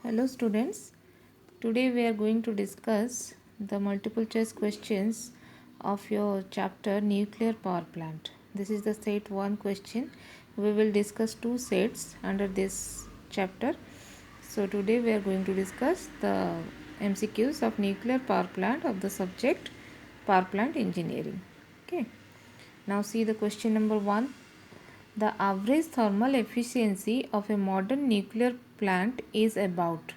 Hello students, today we are going to discuss the multiple choice questions of your chapter Nuclear Power Plant. This is the set 1 question. We will discuss two sets under this chapter. So today we are going to discuss the MCQs of nuclear power plant of the subject power plant engineering. Okay. Now see the question number 1. The average thermal efficiency of a modern nuclear plant is about.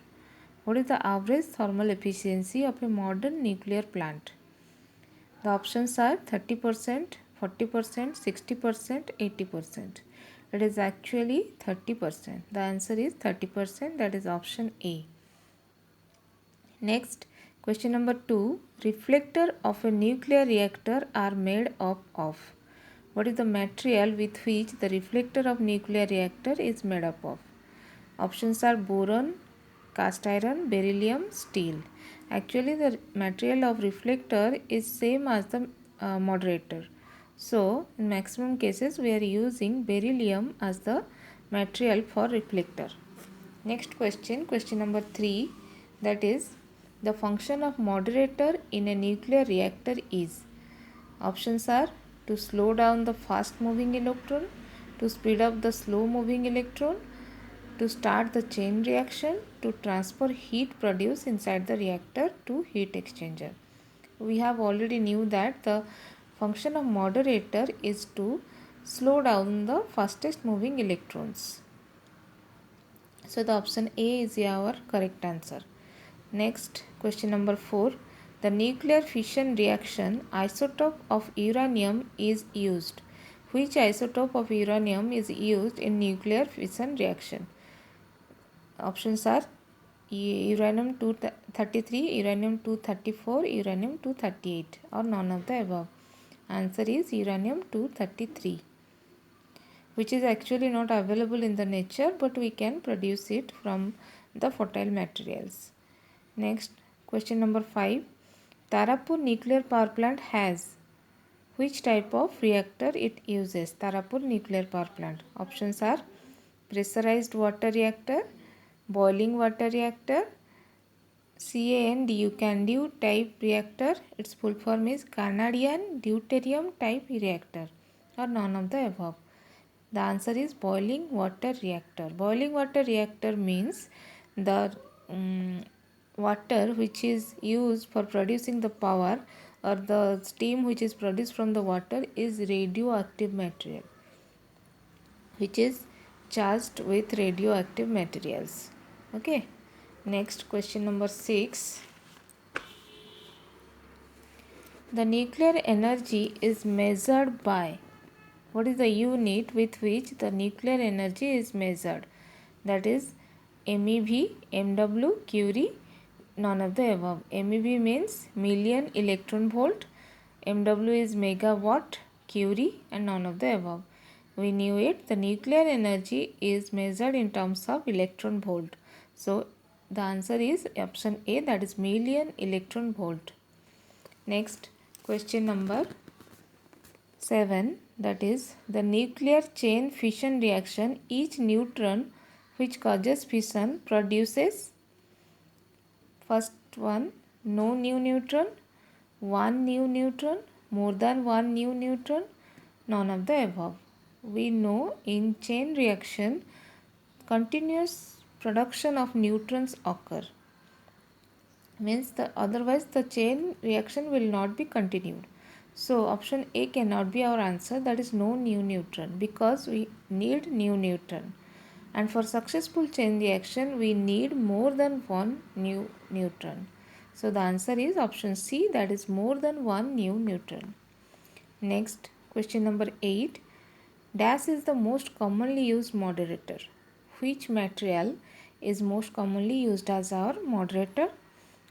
What is the average thermal efficiency of a modern nuclear plant? The options are 30%, 40%, 60%, 80%. It is actually 30%. The answer is 30%, that is option A. Next, question number 2. Reflector of a nuclear reactor are made up of. What is the material with which the reflector of nuclear reactor is made up of? Options are boron, cast iron, beryllium, steel. Actually, the material of reflector is same as the moderator. So, in maximum cases, we are using beryllium as the material for reflector. Next question, question number 3, that is the function of moderator in a nuclear reactor is. Options are to slow down the fast moving electron, to speed up the slow moving electron, to start the chain reaction, to transfer heat produced inside the reactor to heat exchanger. We have already knew that the function of moderator is to slow down the fastest moving electrons. So the option A is our correct answer. Next, question number 4. The nuclear fission reaction isotope of uranium is used. Which isotope of uranium is used in nuclear fission reaction? Options are uranium 233, uranium 234, uranium 238, or none of the above. Answer is uranium 233, which is actually not available in the nature, but we can produce it from the fertile materials. Next, question number 5. Tarapur nuclear power plant has which type of reactor it uses? Tarapur nuclear power plant. Options are pressurized water reactor, boiling water reactor, CAN type reactor, its full form is Canadian deuterium type reactor, or none of the above. The answer is boiling water reactor. Boiling water reactor means the water which is used for producing the power or the steam which is produced from the water is radioactive material, which is charged with radioactive materials. Okay. Next, question number 6. The nuclear energy is measured by. What is the unit with which the nuclear energy is measured? That is MeV, MW, Curie, none of the above. MeV means million electron volt, MW is megawatt, Curie, and none of the above. We knew it. The nuclear energy is measured in terms of electron volt. So the answer is option A, that is million electron volt. Next, question number 7, that is the nuclear chain fission reaction, each neutron which causes fission produces. First one, no new neutron, one new neutron, more than one new neutron, none of the above. We know in chain reaction continuous production of neutrons occur, means otherwise the chain reaction will not be continued. So option A cannot be our answer, that is no new neutron, because we need new neutron, and for successful chain reaction we need more than one new neutron. So the answer is option C, that is more than one new neutron. Next, question number 8. Dash is the most commonly used moderator. Which material is most commonly used as our moderator?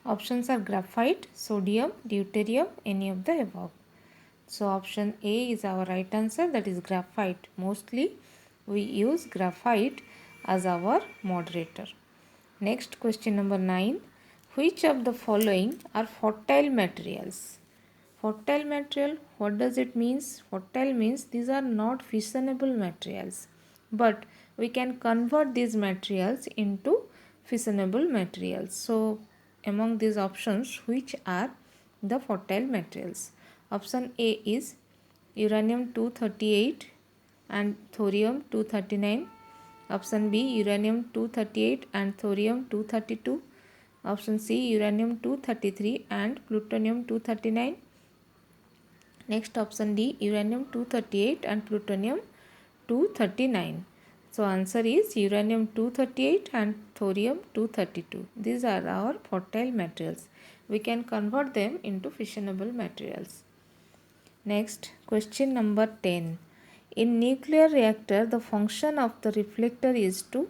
Options are graphite, sodium, deuterium, any of the above. So option A is our right answer, that is graphite. Mostly we use graphite as our moderator. Next, question number 9. Which of the following are fertile materials? Fertile material, what does it mean? Fertile means these are not fissionable materials, but we can convert these materials into fissionable materials. So among these options, which are the fertile materials? Option A is uranium 238 and thorium 239. Option B, uranium 238 and thorium 232. Option C, uranium 233 and plutonium 239. Next, option D, uranium 238 and plutonium 239. So answer is uranium 238 and thorium 232. These are our fertile materials. We can convert them into fissionable materials. Next, question number 10. In nuclear reactor, the function of the reflector is to,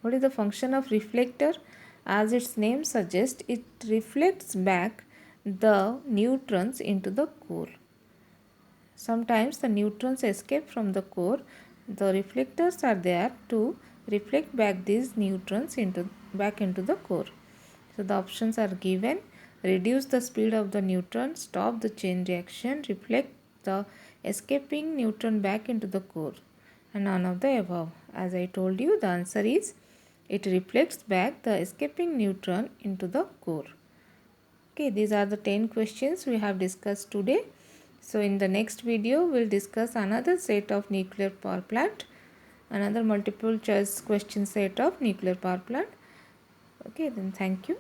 what is the function of reflector? As its name suggests, it reflects back the neutrons into the core. Sometimes the neutrons escape from the core. The reflectors are there to reflect back these neutrons back into the core. So the options are given: reduce the speed of the neutron, stop the chain reaction, reflect the escaping neutron back into the core, and none of the above. As I told you, the answer is it reflects back the escaping neutron into the core. Okay, these are the 10 questions we have discussed today. So in the next video, we'll discuss another set of nuclear power plant, another multiple choice question set of nuclear power plant. Okay, then thank you.